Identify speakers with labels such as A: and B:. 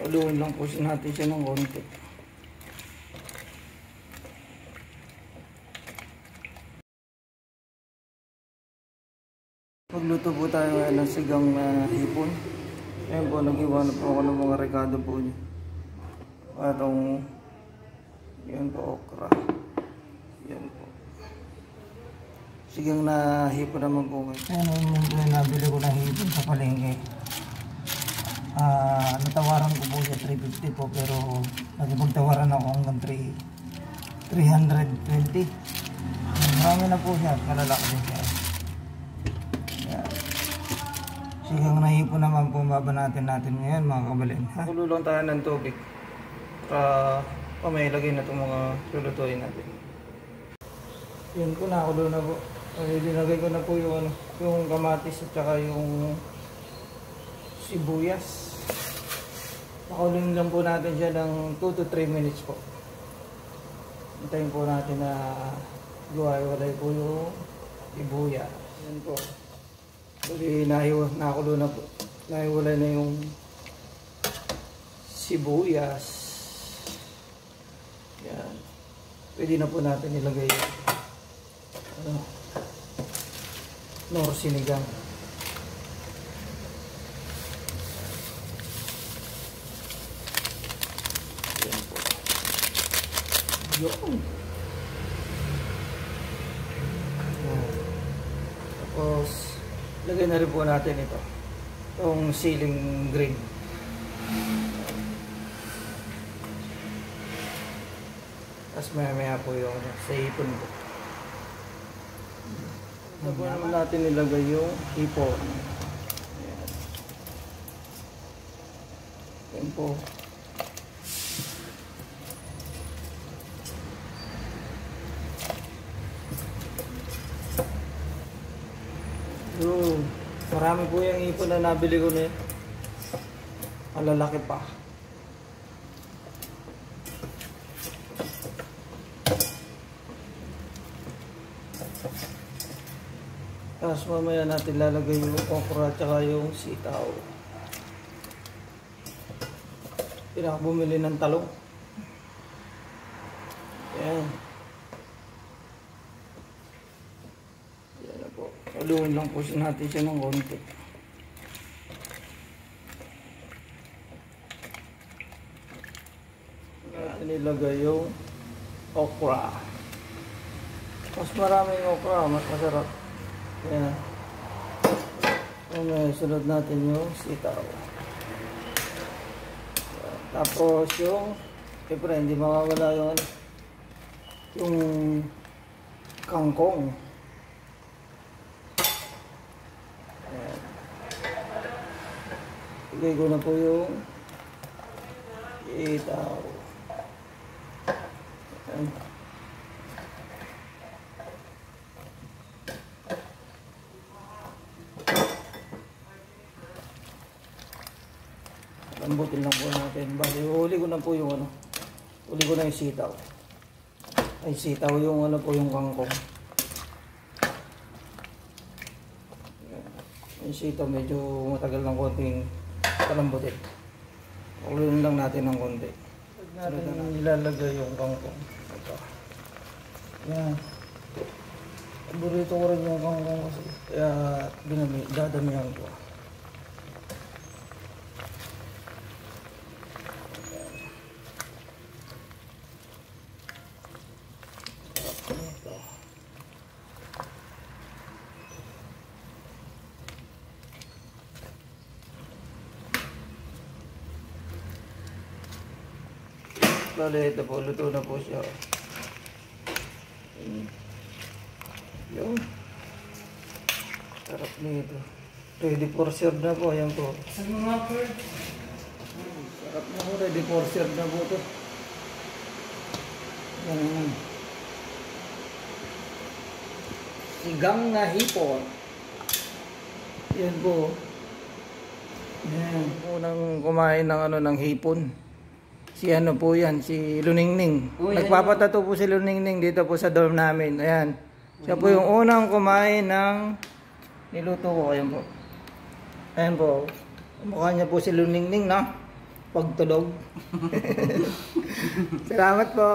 A: Haluin lang po natin siya ng konti. Magluto po tayo ng sigang hipon. Ayan po, nag-iwan po ako ng mga rekado po niya. Atong, yan po, okra. Yan po. Sigang na hipon naman po ngayon. Ayan yung nabili ko na hipon sa palengke. Natawaran ko po siya 350 po, pero nagpagtawaran ako hanggang 320. Marami na po siya, malalaki din siya. Sigang nahipon naman po, babanatin natin ngayon mga kabalin. Kululong tayo ng tubig para may lagay na itong mga lulutuin natin. Yun po, nakulo na po. Dinagay ko na po yung kamatis at saka yung sibuyas. Nakulong lang po natin siya ng 2 to 3 minutes po. Hintayin po natin na guway-walay po yung sibuyas. Yan po. Bali, nakulo na po. Nahiwalay na yung sibuyas. Yan. Pwede na po natin ilagay nor sinigang. Yan po. Yun. Tapos lagay na rin po natin itong siling green. Tapos maya po yung sa hipon po. Ito po naman natin nilagay yung hipon. Ayan. Ayan po. Marami po yung hipon na nabili ko na yun. Malalaki pa. Tapos mamaya natin lalagay yung okra at saka yung sitaw. Pinakabumili ng talong. Ayan. Haluin lang po natin siya ng konti. Natin ilagay yung okra. Mas maraming okra, mas masarap. Kaya sunod natin yung sitaw. Tapos yung siyempre hindi mawawala yung kangkong. Ilagay ko na po yung sitaw. Lambutin lang po natin. Bali, huli ko na po yung huli ko na yung sitaw. Ay, sitaw yung po yung kangkong. Yung sitaw medyo matagal ng konting palambutin. Ulitin lang natin ng konti. Natin nilalagay yung kangkong. Ito. Yan. Paborito ko rin yung kangkong kasi. Kaya dadamihan ko. Bale, ito po, luto na po siya. Yun. Sarap nito. Ready for serve na po, ayan po. Sarap na po, ready for serve na po ito. Yan. Sigang na hipon. Yan po. Yan. Unang kumain ng hipon. Si ano po yan, si Luningning. Nagpapatato po si Luningning dito po sa dorm namin. Ayan. Siya po yung unang kumain ng niluto ko. Ayan po. Ayan po. Mukha niya po si Luningning, no? pagtulog. Salamat po.